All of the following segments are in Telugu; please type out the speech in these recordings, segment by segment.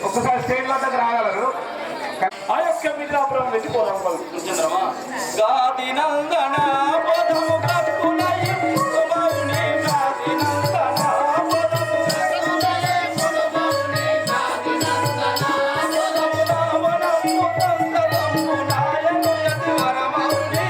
ఒక్కసారి స్టేట్ వద్దకు రాగలరు. ఆ యొక్క మిత్రాపురం వెళ్ళిపోదాం. చంద్రమా గాది నందన పదము కప్పునై మౌని గాది నందన పదము కప్పునై మౌని గాది నందన పదము రామనము తందనము నాయను యతివర మౌని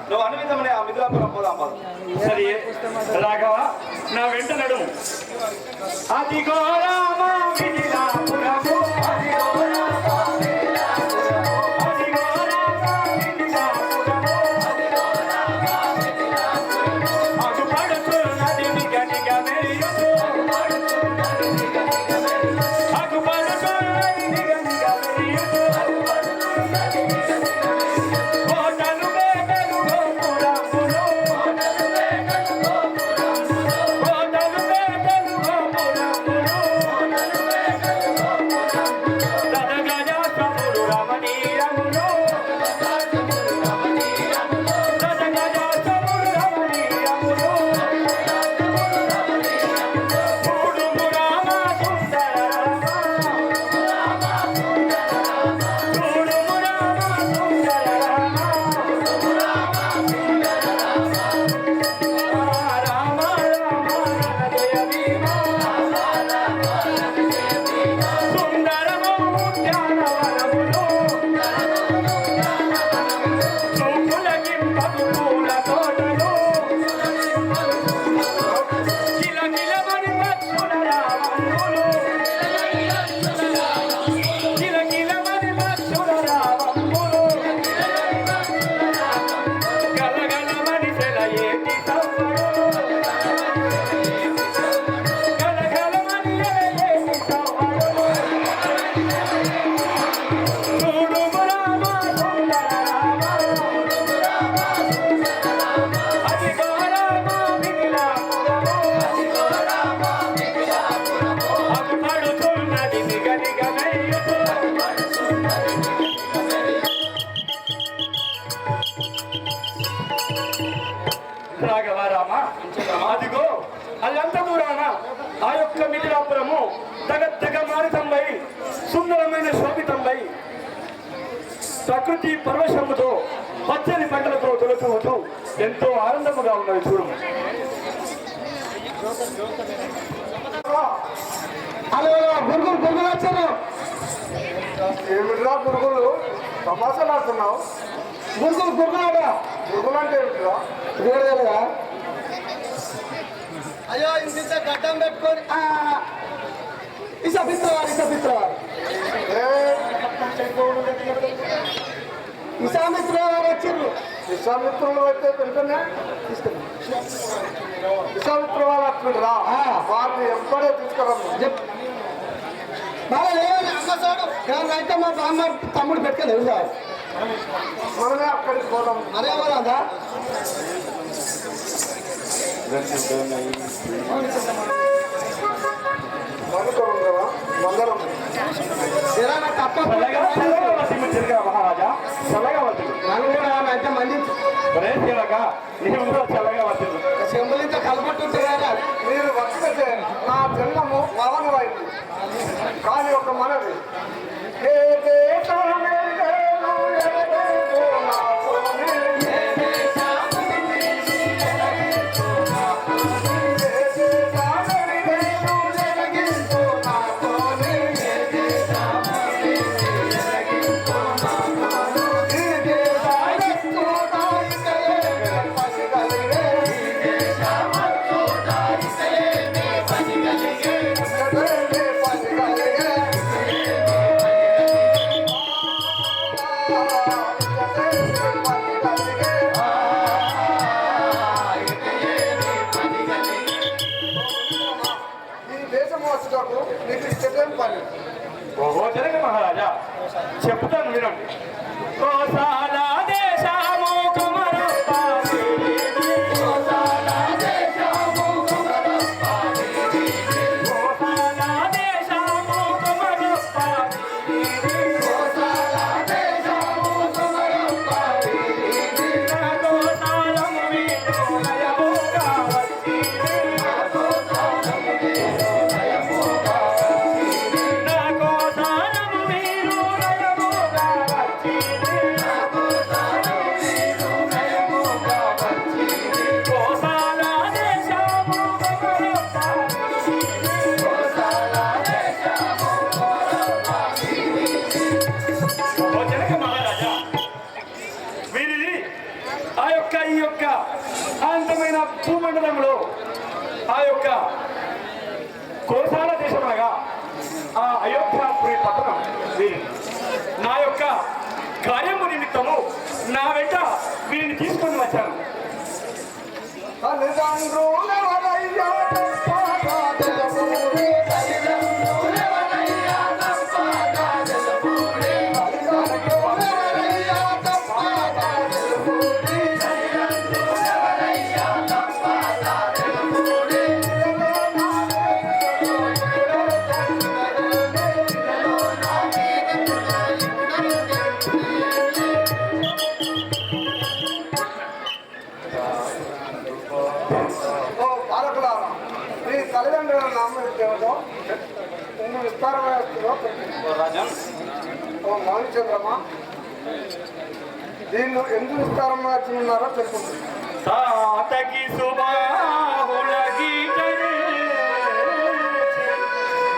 నువ్వు అనువిధమనే ఆ మిథులాపురం పోదాం. సరే రాఘవ, నా వెంట నడుము. అదిగో రామ మిథిలాపురము, అదిగో రామ మిథిలాపురము, అదిగో రామ మిథిలాపురము, అదిగో రామ మిథిలాపురము. అగు పడుతున్నది నిగనిగ మెరియుచు, అగు పడుతున్నది నిగనిగ మెరియుచు, అదిగో అల్లంత దూరాన ఆ యొక్క మిథిలాపురము తగ మారితంబై సుందరమైన శోభితంబై ప్రకృతి పరవశముతో పచ్చని పంటలతో తొలతూతూ ఎంతో ఆనందముగా ఉన్నది. చూడు గురుగులు వచ్చారు. ఏమిట్రా గురుగులు తమాషాలు ఆడుతున్నావు? గురుగులు అంటే ఏమిట్రా? అయ్యో ఇంత గడ్డం పెట్టుకొని ఇసపిత్రవారు ఇసామిత్రులు వచ్చారు. ఇసామిత్రులు అయితే వెంటనే ఇసామిత్రు వాళ్ళు అట్లురా వారిని ఎప్పుడే తీసుకురమ్మ. అయితే మా బామ్మ తమ్ముడు పెట్టుకోలేదు సార్, మనమే అక్కడికి పోదాం. అదే పోదా మహారాజా చల్లగా వద్దు. అయితే మంది చల్లగా వద్దు. చెంబులితో కలపట్టుంటే మీరు వచ్చితే నా జన్మము పవనమైంది. కానీ ఒక మనది చెప్తాను వినండి. కోసాల దేశము కుమరప్ప వీరిది, కోసాల దేశము కుమరప్ప వీరిది, కోసాల దేశము కుమరప్ప వీరిది, కోసాల దేశము కుమరప్ప వీరిది, నా కోసాలము వీరులయముగా వచ్చింది, నా కోసాలము వీరులయముగా వచ్చింది, నా కోసాలము వీరులయముగా వచ్చింది, నా కోసాలము వీరులయముగా వచ్చింది, కోసాల దేశము కుమరప్ప వీరిది, కోసాల దేశము కుమరప్ప వీరిది. ఓ జనక మహారాజా, వీరిది ఈ యొక్క అనంతమైన భూమండలంలో ఆ యొక్క కోసాల దేశం అనగా ఆ అయోధ్యాపురి పట్టణం వీరి. నా యొక్క కార్యము నిమిత్తము నా వెంట వీరిని తీసుకొని వచ్చాను. తల్లిదండ్రులెవరయ్యా తప్పగా తెలుపుడి, తల్లిదండ్రులెవరయ్యా తప్పగా తెలుపుడి, తల్లిదండ్రులెవరయ్యా తప్పగా తెలుపుడి, తల్లిదండ్రులెవరయ్యా తప్పగా తెలుపుడి, ఓ బాలకులారా, మీ తల్లిదండ్రుల నామం ఏమిటో ఎన్ని విస్తారమైన రాజా, ఓ మౌనిచంద్రమ్మ, దీన్ని ఎందుకు విస్తారంగా ఉన్నారో చెప్పుకుంటుంది. తాతకి సుబాహుల గీతనే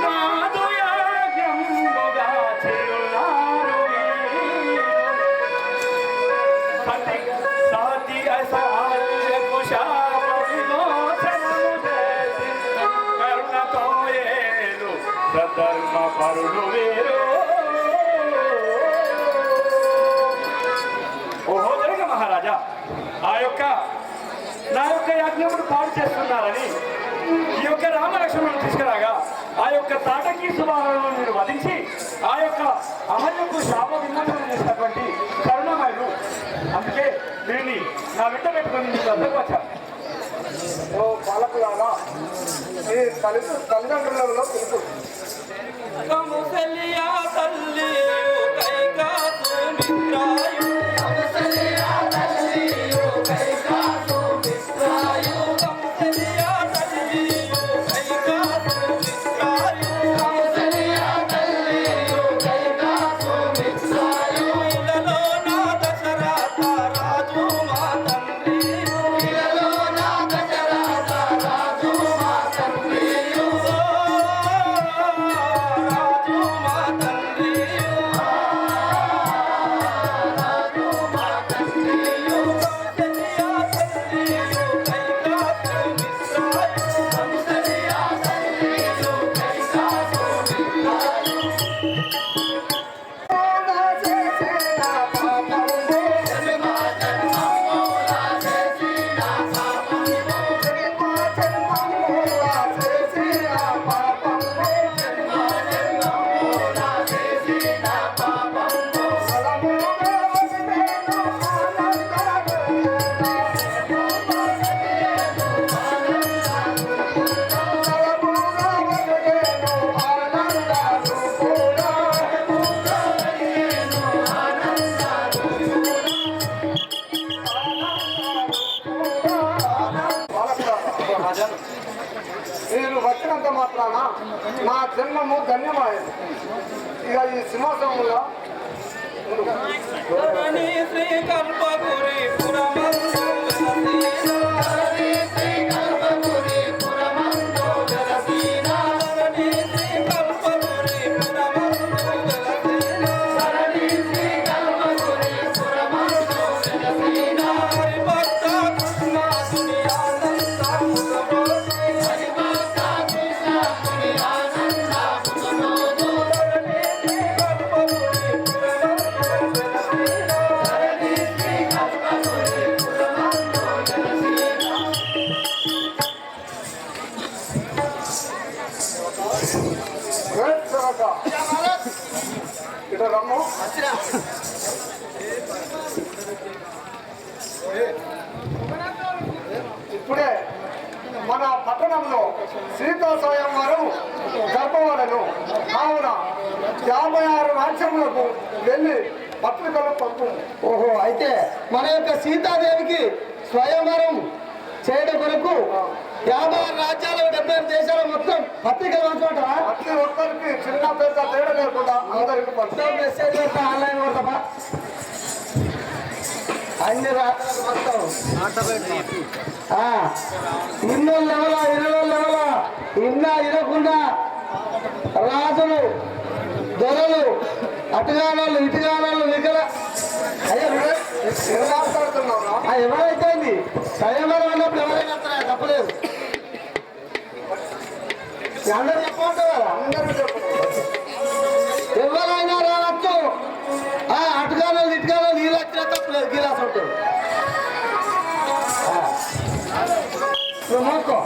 నాదు యాజ్ఞముగా చేయున్నారు వీరు. సాతి అసహాయకు శాప విమోచనము చేసి కరుణతో ఏలు సధర్మ పరులు వీరు. ఓహో జనక మహారాజా, నా యొక్క యజ్ఞమును పాడు చేస్తున్నారని ఈ యొక్క రామలక్ష్మణులను తీసుకురాగా ఆ యొక్క తాటకీ సుబాహులను మీరు వధించి ఆ యొక్క అహల్యకు శాప విమోచనం చేసినటువంటి కరుణామయులు. అందుకే దీన్ని నా వెంట పెట్టుకొని మీకు వద్దకు వచ్చాను. ఓ బాలకులారా, మీ తల్లిదండ్రులలో తెలుపు. కౌసల్యా తల్లియు కైకాసు మిత్రాయు, కౌసల్యా తల్లియు కైకాసు మిత్రాయు, కౌసల్యా తల్లియు కైకాసు మిత్రాయు, కౌసల్యా తల్లియు కైకాసు మిత్రాయు, ఇలలో నా దశరథ రాజు మా తండ్రియు, ఇలలో నా దశరథ రాజు మా తండ్రియు, రాజు మా తండ్రియు, రాజు మా తండ్రియు, కౌసల్యా తల్లియు కైకాసు మిత్రాయు, కౌసల్యా తల్లియు కైకాసు మిత్రాయు, చేసిన పాపము, జన్మ జన్మముల చేసిన పాపము, జన్మ జన్మముల చేసిన పాపము, జన్మ జన్మముల చేసిన పాపము, ఫలముగా వదిలేను ఆనందరూపుడా, ఫలముగా వదిలేను ఆనందరూపుడా, రాజా, మీరు వచ్చినంత మాత్రాన నా జన్మము ధన్యమైంది. ఇక ఈ సింహాసనంలో ధరణి శ్రీ కల్పపురి పురమందు వెలసిన, ధరణి శ్రీ కల్పపురి పురమందు వెలసిన, ధరణి శ్రీ కల్పపురి పురమందు వెలసిన, ధరణి శ్రీ కల్పపురి పురమందు వెలసిన, హరిభక్త కృష్ణాసుని ఆనందముగబోధి, హరిభక్త కృష్ణాసుని ఆనందముగబోధి, ధరణి శ్రీ కల్పపురి పురమందు వెలసిన, ధరణి శ్రీ కల్పపురి ఇప్పుడే మన పట్టణంలో సీతా స్వయంవరం జరపవలను కావున 56 రాజ్యములకు వెళ్ళి పత్రికలు పంపు. ఓహో, అయితే మన యొక్క సీతాదేవికి స్వయంవరం చేయడం కొరకు 56 రాజ్యాలు 70 దేశాలు మొత్తం పత్రికలు పంచుకుంటారా? ప్రతి ఒక్కరికి చిన్న పెద్ద తేడా లేకుండా అందరికి పంపు. మెసేజ్ పెడతా, ఆన్లైన్ కొడతామా? అన్ని రాష్ట్రాలు మొత్తం ఇన్నో లెవెల 20 లెవెల ఇనకుండా రాజులు దొరలు అటుగానాలు ఇటుగానాలు వికల అయ్యో ఏం మాట్లాడుతున్నావు? ఎవరైతే స్వయంవరం అన్నప్పుడు ఎవరైనా వస్తారా? తప్పలేదు. అందరూ చెప్పమంటారు కదా, అందరూ చెప్పు. ఎవరైనా రావచ్చు. అటుగానాలు ఇటుగానాలు నీళ్ళు వచ్చినా తప్పలేదు. గిలాస్ ఉంటాడు నువ్వు మోకో.